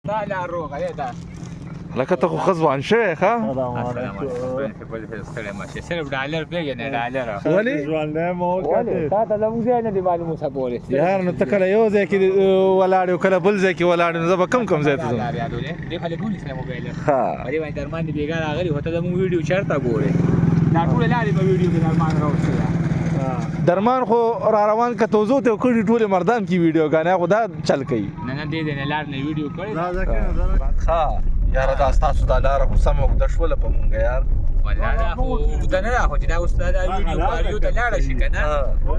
دا لار روغه ده لکه ته خو ښه ځوان شوی ښه السلام علیکم پرنسپل ستړی مه شې صرف ډالر پرېږدې ډالر ولې تا ته زموږ ځای نه دی معلوم اوسه پورې یار نو ته کله یو ځای کې ولاړ یو کله بل ځای کې ولاړ نو زه به کم ځای ته ځم لار یادولې دې خلک ونیسه موبایل ها په دې باندې درمان دې بېګا راغلي خو ته زموږ ویډیو چېرته ګورې دا ټولې لارې په ویډیو کې درمان راوستې درمان خو را روان که توزو ته کړي ټولې مردان کې ویډیوګانې خو دا چل کوي نه دې نه لار نه ویډیو کړې ها یاره دا ستاسو دا لاره خو سمه اوږده شوله په مونږ یار والله دا خو اوږده نه ده خو چې دا اوس دا ویډیو کاریو ته لاړه شي که نه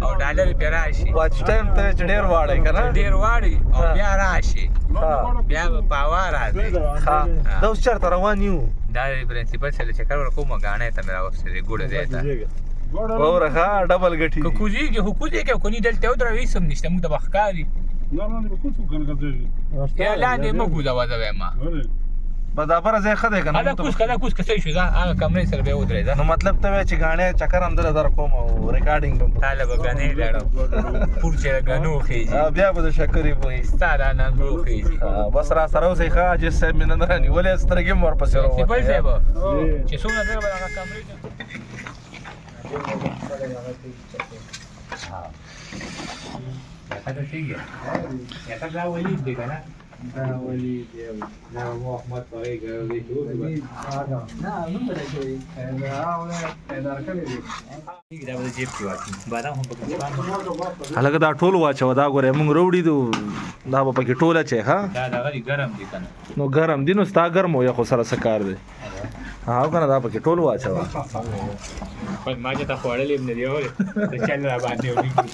او ډالر پرې راشي واچ ټایم ته چې ډېر واړی که نه ډېر واړي او بیا راشي بیا به په هوا راځي ښه دا اوس چېرته روان یو دا د پرنسپل سره چکر ورکوم غاڼې ته مې راوستې دی ګوډه ځای ته وره ښه ډبل ګټي که کوزېږي خو کوزېږي او که نه دلته ودروي هېڅ هم نشته موږ ته به ښکاري یا لاندې مه کوزوه زه وایم بدابره ځای ښه دی که دا کوز که صحیح شو ځه هغه کمرې سره بیا ودرېږه نو مطلب ته وایې چې ګاڼې چکر هم دله در کوم او ریکارډینګ به تا له به ګنې لړم پور چې د ګنو خېږي بیا به د شکرې بوی ستا دا ننګو خېږي بس را سره اوسئ ښه عاجز صاحب مې نن رانیولې سترګې هم ورپسې پرنسپل صاحب راووتې چې څومره دغه به هغه کمرې ته ټیک دی یا ته دا ولید دی که نه دا ولید دی دا محمد پغې ګرځي نه نوم به شوی دا به جیب کې واچي بادام هم پکې هلکه دا ټول واچوه دا ګوره موږ راوړي دو دا به پکې ټول اچوې ښه دا دغه دی ګرم دی که نه نو ګرم دي نو ستا ګرم و یخو سره څه کار دی ها که نه دا پکې ټول واچوه ما چې ته خوړلې هم نه دی اورې د چل را باندې ولیکي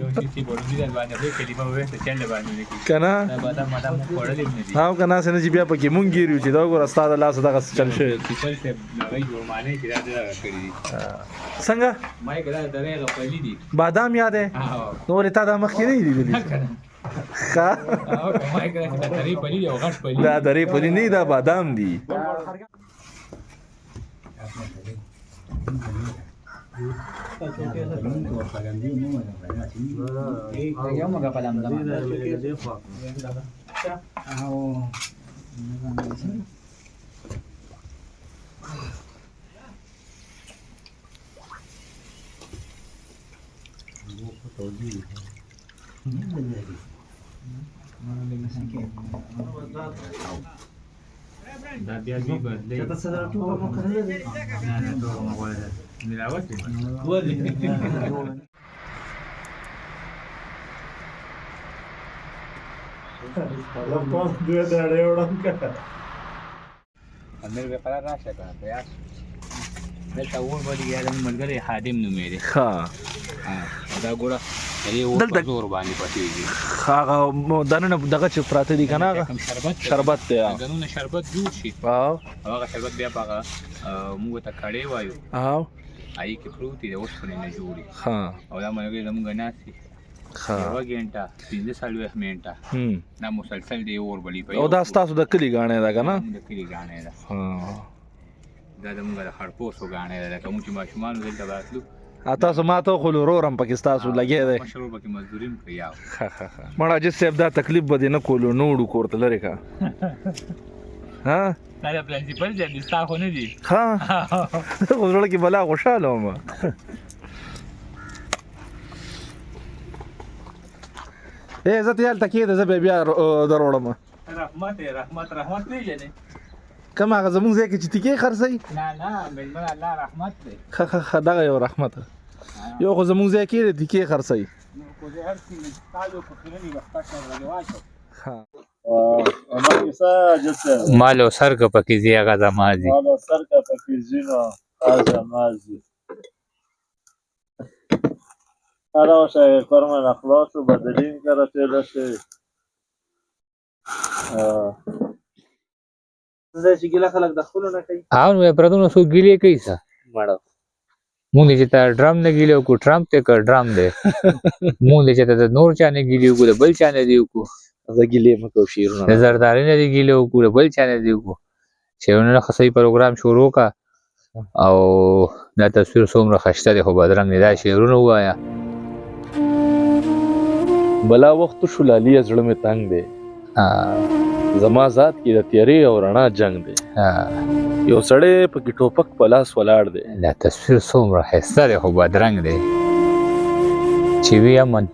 یو چې سی بولي در باندې وې کلمه وې ته چل باندې ولیکي که نه دا بادام خوړلې هم نه دي ها که ناسې نه چې بیا پکې مونږ ګیر یو چې دا ګوره ستا د لاسه دغه چل شوی پرنسپل صاحب هغه جرمانې چې دا دغه کړي دي څنګه ما یې که دا د هغه پلي دي بادام یاد دی نو ولې تا دا مخکې نه دي لیدلي ښه ما یې که دا درې پلي دي او غټ پلي دا درې پلي نه دي دا بادام دي یو مګه په لمدم دا بیا دوی بدلې نه ټول مغوله ملاوت دی ولې امیر به قرار راشه کنه تیار دلته اور باندې یا د ملګری خادم نومېږي ښه دا ګوره دې اور په زور باندې پټېږي هغه دننه دغه چې پراته دي که نه هغه شربت دی دننه شربت جوړ شي هغه شربت بیا په هغه موږ ته کړی وایو هغې کې پروت دي د اوسپنې نه جوړي او دا ملګري زموږ ناست دي یوه ګنټه 45 منټه دا مسلسل دی اور بلي او دا ستاسو د کلي ګاڼې ده که نه د کلي ګاڼې ده دا زموږ د خړپوسو ګاڼې ده لکه موږ چې ماشومانو دلته به راتلو تاسو ما ته خو ورور هم پکې ستاسو لګی دی مشر ورور پکې مزدوري هم کوي مړه عاجز صاحب دا تکلیف به دې نه کولو نه وړو کور ته لرې که ها دا د پرنسپل صاحب دي ستا خو نه دي ها خو زړه کې بلا خوشحاله وم زه ته هلته کېده زه بیا دروړم رحمت پېژنې کوم هغه زموږ ځای کې چې تیکې خرڅوي نه مېلمه الله رحمت دی ښه دغه یو رحمت یو خو زموږ ځای کې دی تیکې خرڅوي مال او سر که پکې ځي هغه زما ځي هر آشه کار من اخلاص رو بدلیم کرده داشته زه چې ګیله خلک د خپلو نه کوي نو پردونو څوک ګیلې کوي څه مړه مونږ چې ته ډرام نه ګیلې وکړو ټرمپ ته که ډرام دی مونږ چې ته د نور چا نه ګیلې وکړو د بل چا نه دی وکړو زه ګیلې مه کوو شعرونه د زرداري نه دی ګیلې وکړو د بل چا نه دی وکړو شعرونه ښه صحیح پروګرام شروع کړه او دا تصویر څومره ښایسته دی خو بدرنګ دی دا شعرونه ووایه بلا وخت شو لالیه زړه مې تنګ دی زما ذات کې د تیارې او رڼا جنگ دی یو سړی پکې ټوپک په لاس ولاړ دی دا تصویر څومره ښایسته دی خو بدرنګ دی چې وي امن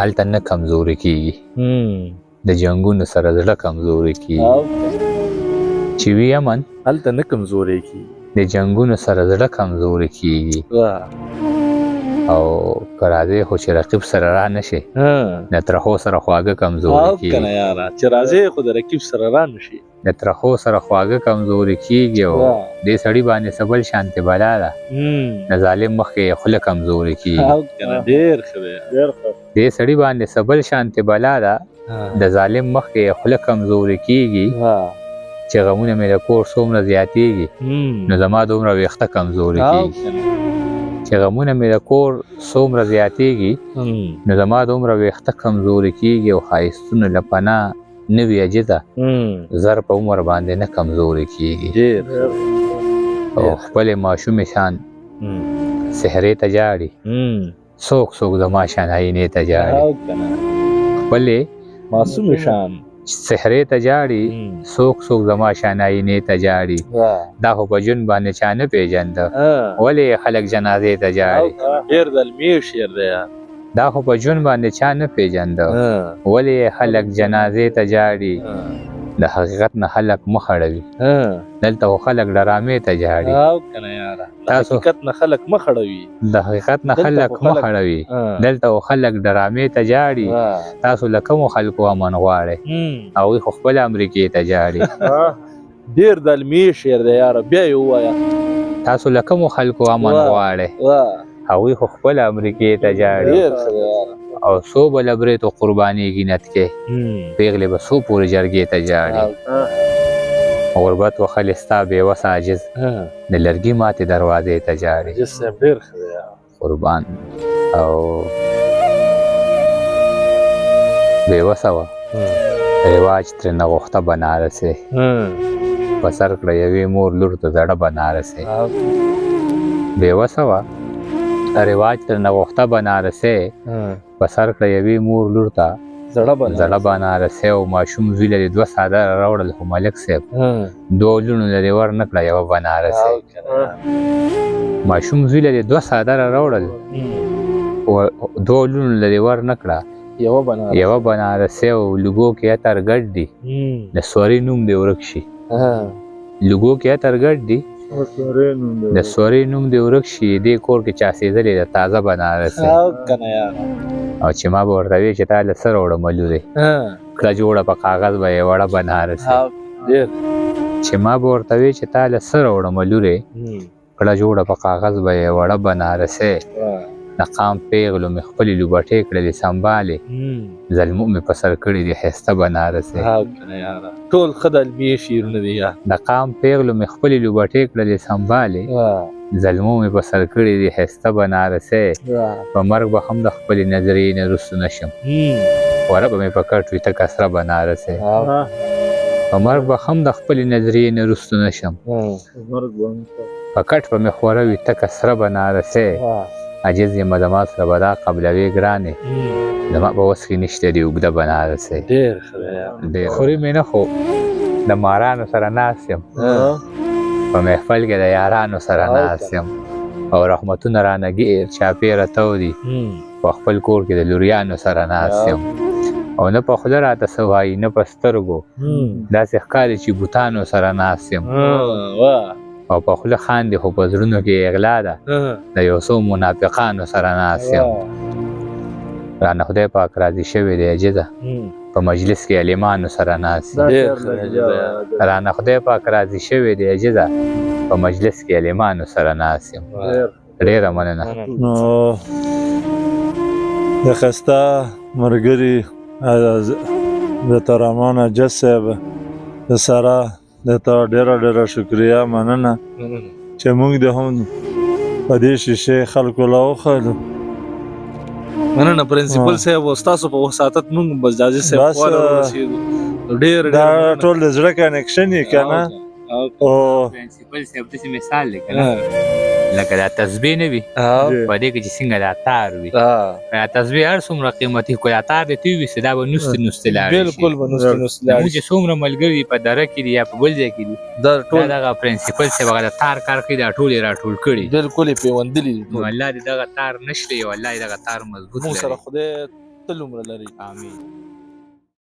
هلته نه کمزوري کېږي د جنګونو سره زړه کمزوري کېږي چې وي امن هلته نه کمزوري کېږي د جنګونو سره زړه کمزوري کېږي او که راځې خو چې رقیب سره را نه شي د ترخو سره خواږه کمزوري که نه یاره چې راځې خو د رقیب سره را نه شي د ترخو سره خواږه کمزوري کېږي او دې سړي باندې څه بل شانتې بلا ده د ظالم مخکې یې خوله کمزوري کېږي ډېر ښه دی دې سړي باندې څه بل شانتې بلا ده د ظالم مخکې یې خوله کمزوري کېږي چې غمونه مې د کور څومره زیاتېږي نو زما دومره ویښته کمزوري کېږي چې غمونه مې د کور څومره زیاتېږي نو زما دومره ویښته کمزوري کېږي او ښایستونه له پناه نه وي عجیزه زر په عمر باندې نه کمزوري کېږي او خپلې ماشومې شان سحرې ته جاړي څوک څوک زما شان آینې ته جاړي خپلې معصومې شان سحرې ته جاړي څوک څوک زما شان آینې ته جاړي دا خو په ژوند باندې چا نه پېژنده ولې خلک جنازې ته جاړي ډېر د علمي شعر دی دا خو په ژوند باندې چا نه پېژنده ولې خلک جنازې ته جاړي د حقیقت نه خلک مخ اړوي دلته خو خلک ډرامې ته جاړي د حقیقت نه خلک مخ اړوي د حقیقت نه خلک مخ اړوي دلته خو خلک ډرامې ته جاړي تاسو له کومو خلکو امن غواړئ هغوی خو خپله امریکې ته جاړي ډېر د علمي شعر دی یاره بیا یې ووایه تاسو له کومو خلکو امن غواړئ هغوی خو خپله امریکې ته جاړي او څو به له برېتو قربانېږي نتکې پېغلې به څو پورې جرګې ته جاړي غربت وخلې ستا بېوسه عاجز د لرګي ماتې دروازې ته جاړي ډېر ښه دی قربان او بېوسه وه رواج ترېنه غوښته بنارسې په سر کړه یوې مور لور ته زړه بنارسې بېوسه وه رواج ترېنه غوښته بنارسې په سر کړه یوې مور لور ته زړه بنارسې او ماشوم زوی لرې دوه څادره راوړل خو ملک صاحب دوه لوڼو لرې ور نه کړه یوه بنارسې ماشوم زوی لرې دوه څادره راوړل دوه لوڼو لرې ور نه کړه یوه بنارسې او لږو کې عطر ګډ دي د سوري نوم دې ورک شي لږو کې عطر ګډ دي د سوري نوم دې ورک شي دې کور کې چاسېدلې د تازه بنارسې او چې ما به ورته وی چې تا له څه راوړه ملورې کړه جوړه په کاغذ به یې وړه بنارسې چې ما به ورته وی چې تا له څه راوړه ملورې کړه جوړه په کاغذ به یې وړه بنارسې د قام پیغلو مې خپلې لوبټې کړلې سنبالې زلمو مې په سر کړي دي ښایسته بنارسې ټول ښه د علمي شعرونه دي د قام پیغلو مې خپلې لوبټې کړلې سنبالې زلمو مې په سر کړي دي ښایسته بنارسې په مرګ به هم د خپلې نظریې نه رسو نشم وره به مې په کټ وي تکه سره بنارسې په مرګ به هم د خپلې نظریې نه رسو نشم په کټ به مې خوره وي تکه سره بنارسې عجیز یم زما سره به دا قبلوي ګرانې زما په وس کې نشته دي اوږده بنارسې ډېر ښه دی خوري مې نه خو د مارانو سره ناست یم په محفل کې د یارانو سره ناست یم او رحمتونه رانه ګیر چاپېره تودي په خپل کور کې د لوریانو سره ناست یم او نه په خوله راته څه وایي نه په سترګو داسې ښکاري چې بوتانو سره ناست یم او په خوله خاندي خو په زړونو کې اغلا ده د یو څو منافقانو سره ناست یم رانه خدای پاک راضي شوی دی عجیزه په مجلس کې علیمانو سره ناست یم رانه خدای پاک راضي شوی دی عجیزه په مجلس کې علیمانو سره ناست یم ډېره مننه نو د ښایسته ملګري د ترحمان اجز صاحب د سره د ته ډېره شکریه مننه چې موږ د هم په دې شیشې خلکو له وښودو مننه پرنسپل صاحب او ستاسو په وساتت موږ بس جاجي صاحب خواله ورسېدو ډېر دا ټول د زړه کنیکشن یې که نه پرنسپل صاحب داسې مثال دی که نه لکه دا تسبیح نه وي او جی. په دې کې چې څنګه دا تار وي دا تسبیح هر څومره قیمتي خو دا تار دې توی وي دا به نوستې نوستې لاړې شي بالکل به نوستې نوستې لاړ زموږ چې څومره ملګري په دره کې دي یا په بل ځای کې دي دا دا ټول دغه پرنسپل صاحب هغه د تار کار کوي دا ټول یې راټول کړي بالکل یې پیوندلي دي نو ټول. الله دې دغه تار نشلی او الله دې دغه تار مضبوط موږ لري سره خدای تل عمر لري. آمین